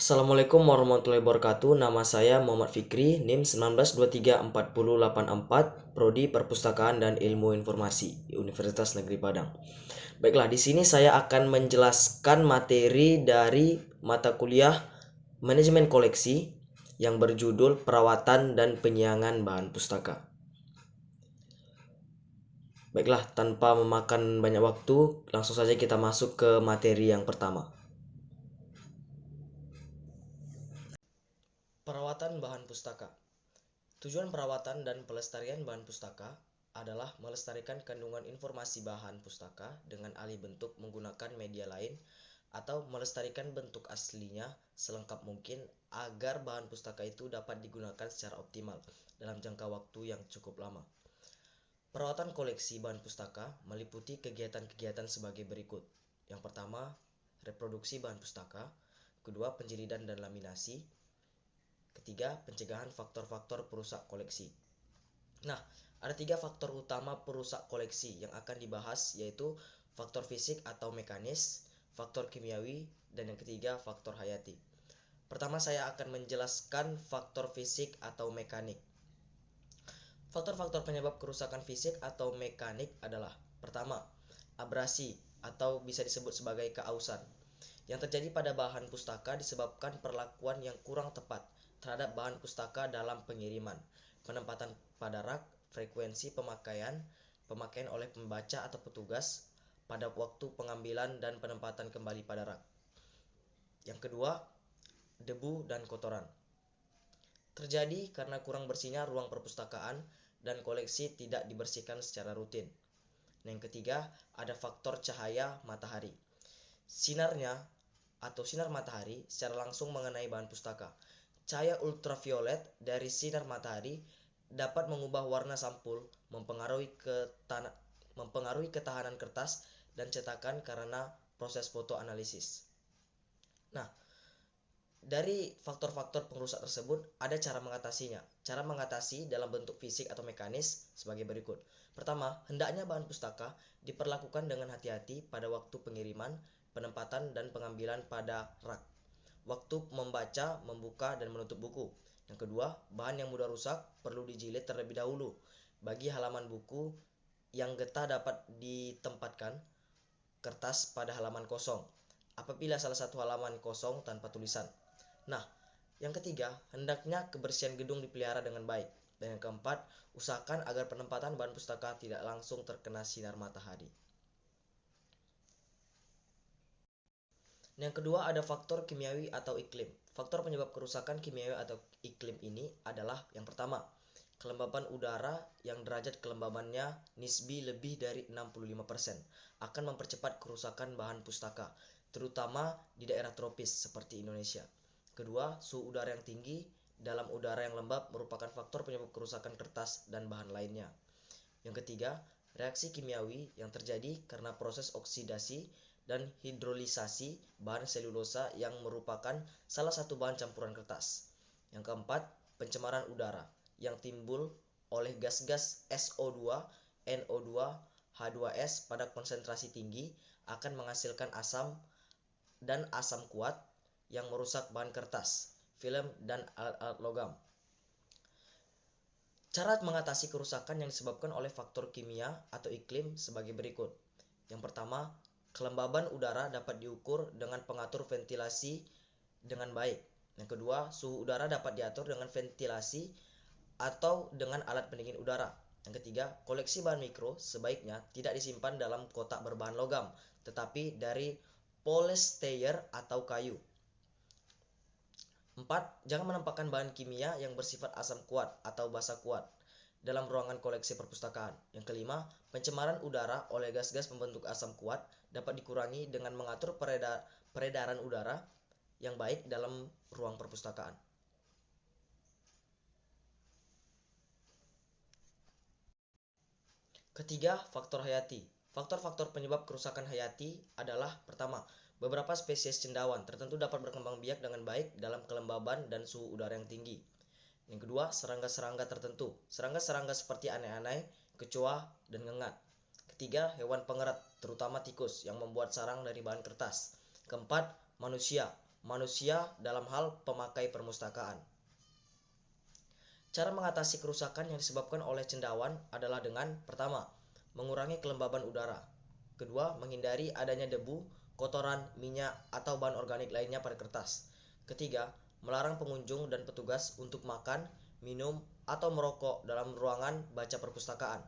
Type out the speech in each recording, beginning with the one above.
Assalamualaikum warahmatullahi wabarakatuh. Nama saya Muhammad Fikri, NIM 19234084, Prodi Perpustakaan dan Ilmu Informasi, Universitas Negeri Padang. Baiklah, di sini saya akan menjelaskan materi dari mata kuliah Manajemen Koleksi yang berjudul Perawatan dan Penyiangan Bahan Pustaka. Baiklah, tanpa memakan banyak waktu, langsung saja kita masuk ke materi yang pertama. Perawatan bahan pustaka. Tujuan perawatan dan pelestarian bahan pustaka adalah melestarikan kandungan informasi bahan pustaka dengan alih bentuk menggunakan media lain atau melestarikan bentuk aslinya selengkap mungkin agar bahan pustaka itu dapat digunakan secara optimal dalam jangka waktu yang cukup lama. Perawatan koleksi bahan pustaka meliputi kegiatan-kegiatan sebagai berikut. Yang pertama, reproduksi bahan pustaka. Kedua, penjilidan dan laminasi. Ketiga, pencegahan faktor-faktor perusak koleksi. Nah, ada 3 faktor utama perusak koleksi yang akan dibahas, yaitu faktor fisik atau mekanis, faktor kimiawi, dan yang ketiga, faktor hayati. Pertama, saya akan menjelaskan faktor fisik atau mekanik. Faktor-faktor penyebab kerusakan fisik atau mekanik adalah: pertama, abrasi atau bisa disebut sebagai keausan yang terjadi pada bahan pustaka disebabkan perlakuan yang kurang tepat terhadap bahan pustaka dalam pengiriman, penempatan pada rak, frekuensi pemakaian oleh pembaca atau petugas pada waktu pengambilan dan penempatan kembali pada rak. Yang kedua, debu dan kotoran. Terjadi karena kurang bersihnya ruang perpustakaan dan koleksi tidak dibersihkan secara rutin. Yang ketiga, ada faktor cahaya matahari. Sinarnya atau sinar matahari secara langsung mengenai bahan pustaka. Cahaya ultraviolet dari sinar matahari dapat mengubah warna sampul, mempengaruhi ketahanan kertas dan cetakan karena proses fotoanalisis. Nah, dari faktor-faktor pengrusak tersebut ada cara mengatasinya. Cara mengatasi dalam bentuk fisik atau mekanis sebagai berikut. Pertama, hendaknya bahan pustaka diperlakukan dengan hati-hati pada waktu pengiriman, penempatan dan pengambilan pada rak, waktu membaca, membuka dan menutup buku. Yang kedua, bahan yang mudah rusak perlu dijilid terlebih dahulu. Bagi halaman buku yang getah dapat ditempatkan kertas pada halaman kosong apabila salah satu halaman kosong tanpa tulisan. Nah, yang ketiga, hendaknya kebersihan gedung dipelihara dengan baik. Dan yang keempat, usahakan agar penempatan bahan pustaka tidak langsung terkena sinar matahari. Yang kedua, ada faktor kimiawi atau iklim. Faktor penyebab kerusakan kimiawi atau iklim ini adalah: yang pertama, kelembaban udara yang derajat kelembabannya nisbi lebih dari 65% akan mempercepat kerusakan bahan pustaka, terutama di daerah tropis seperti Indonesia. Kedua, suhu udara yang tinggi dalam udara yang lembab merupakan faktor penyebab kerusakan kertas dan bahan lainnya. Yang ketiga, reaksi kimiawi yang terjadi karena proses oksidasi dan hidrolisasi bahan selulosa yang merupakan salah satu bahan campuran kertas. Yang keempat, pencemaran udara yang timbul oleh gas-gas SO2, NO2, H2S pada konsentrasi tinggi akan menghasilkan asam dan asam kuat yang merusak bahan kertas, film, dan alat-alat logam. Cara mengatasi kerusakan yang disebabkan oleh faktor kimia atau iklim sebagai berikut. Yang pertama, kelembaban udara dapat diukur dengan pengatur ventilasi dengan baik. Yang kedua, suhu udara dapat diatur dengan ventilasi atau dengan alat pendingin udara. Yang ketiga, koleksi bahan mikro sebaiknya tidak disimpan dalam kotak berbahan logam, tetapi dari polyester atau kayu. 4. Jangan menempatkan bahan kimia yang bersifat asam kuat atau basa kuat dalam ruangan koleksi perpustakaan. Yang kelima, pencemaran udara oleh gas-gas pembentuk asam kuat dapat dikurangi dengan mengatur peredaran udara yang baik dalam ruang perpustakaan. Ketiga, faktor hayati. Faktor-faktor penyebab kerusakan hayati adalah: pertama, beberapa spesies cendawan tertentu dapat berkembang biak dengan baik dalam kelembaban dan suhu udara yang tinggi. Yang kedua, serangga-serangga tertentu. Serangga-serangga seperti anai-anai, kecoa, dan ngengat. Ketiga, hewan pengerat, terutama tikus yang membuat sarang dari bahan kertas. Keempat, manusia, manusia dalam hal pemakai perpustakaan. Cara mengatasi kerusakan yang disebabkan oleh cendawan adalah dengan pertama, mengurangi kelembaban udara. Kedua, menghindari adanya debu, kotoran, minyak, atau bahan organik lainnya pada kertas. Ketiga, melarang pengunjung dan petugas untuk makan, minum, atau merokok dalam ruangan baca perpustakaan.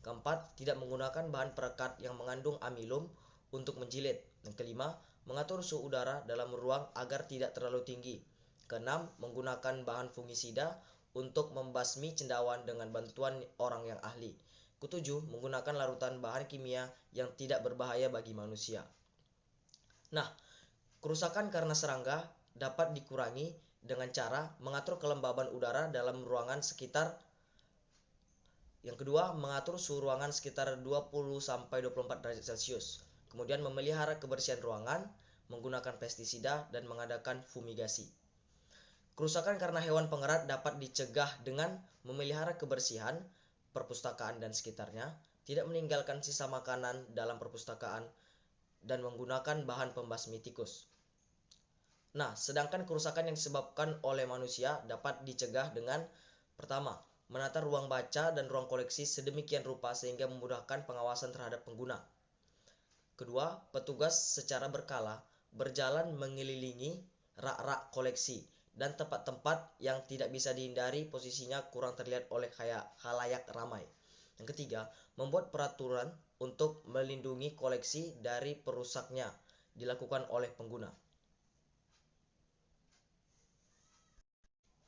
Keempat, tidak menggunakan bahan perekat yang mengandung amilum untuk menjilid. Yang kelima, mengatur suhu udara dalam ruang agar tidak terlalu tinggi. Keenam, menggunakan bahan fungisida untuk membasmi cendawan dengan bantuan orang yang ahli. Ketujuh, menggunakan larutan bahan kimia yang tidak berbahaya bagi manusia. Nah, kerusakan karena serangga dapat dikurangi dengan cara mengatur kelembaban udara dalam ruangan sekitar. Yang kedua, mengatur suhu ruangan sekitar 20-24 derajat Celcius. Kemudian memelihara kebersihan ruangan, menggunakan pestisida, dan mengadakan fumigasi. Kerusakan karena hewan pengerat dapat dicegah dengan memelihara kebersihan perpustakaan dan sekitarnya, tidak meninggalkan sisa makanan dalam perpustakaan, dan menggunakan bahan pembasmi tikus. Nah, sedangkan kerusakan yang disebabkan oleh manusia dapat dicegah dengan pertama, menata ruang baca dan ruang koleksi sedemikian rupa sehingga memudahkan pengawasan terhadap pengguna. Kedua, petugas secara berkala berjalan mengelilingi rak-rak koleksi dan tempat-tempat yang tidak bisa dihindari posisinya kurang terlihat oleh khalayak ramai. Yang ketiga, membuat peraturan untuk melindungi koleksi dari perusaknya dilakukan oleh pengguna.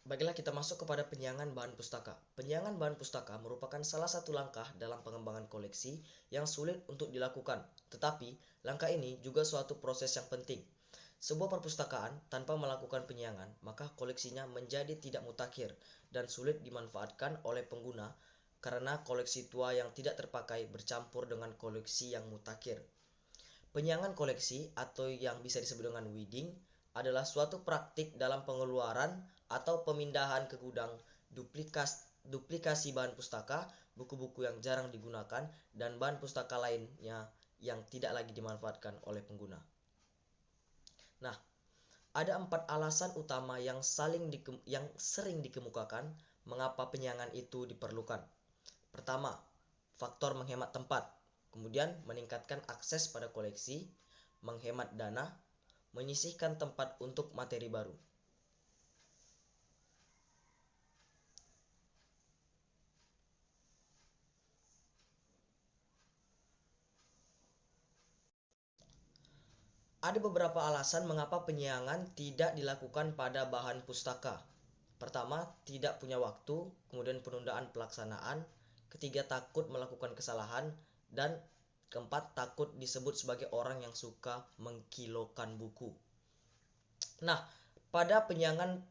Baiklah, kita masuk kepada penyiangan bahan pustaka. Penyiangan bahan pustaka merupakan salah satu langkah dalam pengembangan koleksi yang sulit untuk dilakukan, tetapi langkah ini juga suatu proses yang penting. Sebuah perpustakaan tanpa melakukan penyiangan, maka koleksinya menjadi tidak mutakhir dan sulit dimanfaatkan oleh pengguna karena koleksi tua yang tidak terpakai bercampur dengan koleksi yang mutakhir. Penyiangan koleksi atau yang bisa disebut dengan weeding adalah suatu praktik dalam pengeluaran atau pemindahan ke gudang duplikasi bahan pustaka, buku-buku yang jarang digunakan, dan bahan pustaka lainnya yang tidak lagi dimanfaatkan oleh pengguna. Nah, ada 4 alasan utama yang sering dikemukakan mengapa penyiangan itu diperlukan. Pertama, faktor menghemat tempat. Kemudian meningkatkan akses pada koleksi, menghemat dana, menyisihkan tempat untuk materi baru. Ada beberapa alasan mengapa penyiangan tidak dilakukan pada bahan pustaka. Pertama, tidak punya waktu, kemudian penundaan pelaksanaan, ketiga takut melakukan kesalahan, dan keempat takut disebut sebagai orang yang suka mengkilokan buku. Nah, pada penyiangan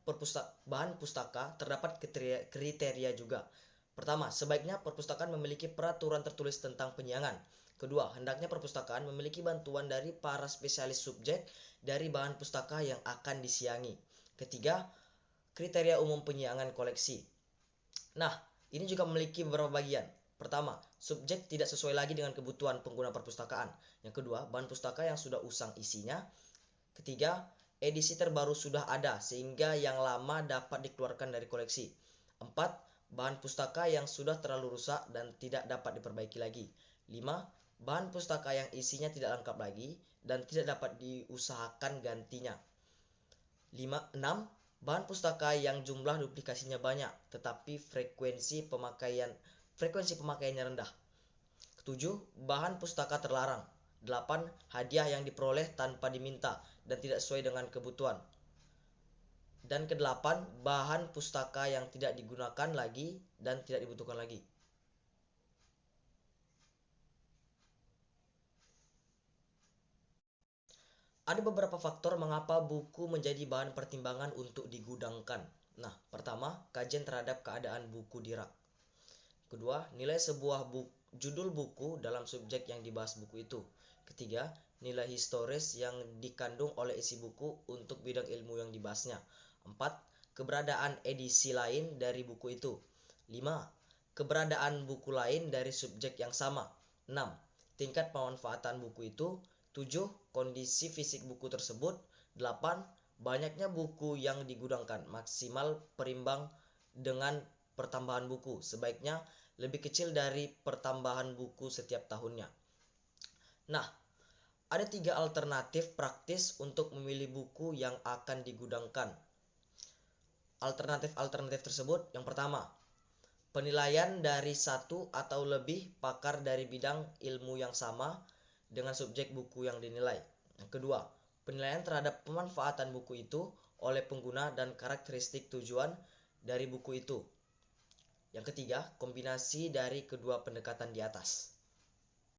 bahan pustaka terdapat kriteria juga. Pertama, sebaiknya perpustakaan memiliki peraturan tertulis tentang penyiangan. Kedua, hendaknya perpustakaan memiliki bantuan dari para spesialis subjek dari bahan pustaka yang akan disiangi. Ketiga, kriteria umum penyiangan koleksi. Nah, ini juga memiliki beberapa bagian. Pertama, subjek tidak sesuai lagi dengan kebutuhan pengguna perpustakaan. Yang kedua, bahan pustaka yang sudah usang isinya. Ketiga, edisi terbaru sudah ada sehingga yang lama dapat dikeluarkan dari koleksi. 4. Bahan pustaka yang sudah terlalu rusak dan tidak dapat diperbaiki lagi. 5. Bahan pustaka yang isinya tidak lengkap lagi dan tidak dapat diusahakan gantinya. 6. Bahan pustaka yang jumlah duplikasinya banyak tetapi frekuensi pemakaiannya rendah. 7. Bahan pustaka terlarang. 8. Hadiah yang diperoleh tanpa diminta dan tidak sesuai dengan kebutuhan. Dan ke-8, bahan pustaka yang tidak digunakan lagi dan tidak dibutuhkan lagi. Ada beberapa faktor mengapa buku menjadi bahan pertimbangan untuk digudangkan. Nah, pertama, kajian terhadap keadaan buku di rak. Kedua, nilai sebuah judul buku dalam subjek yang dibahas buku itu. Ketiga, nilai historis yang dikandung oleh isi buku untuk bidang ilmu yang dibahasnya. 4. Keberadaan edisi lain dari buku itu. 5. Keberadaan buku lain dari subjek yang sama. 6. Tingkat pemanfaatan buku itu. 7. Kondisi fisik buku tersebut. 8. banyaknya buku yang digudangkan, maksimal perimbang dengan pertambahan buku, sebaiknya lebih kecil dari pertambahan buku setiap tahunnya. Nah, ada 3 alternatif praktis untuk memilih buku yang akan digudangkan. Alternatif-alternatif tersebut, yang pertama, penilaian dari satu atau lebih pakar dari bidang ilmu yang sama dengan subjek buku yang dinilai. Yang kedua, penilaian terhadap pemanfaatan buku itu oleh pengguna dan karakteristik tujuan dari buku itu. Yang ketiga, kombinasi dari kedua pendekatan di atas.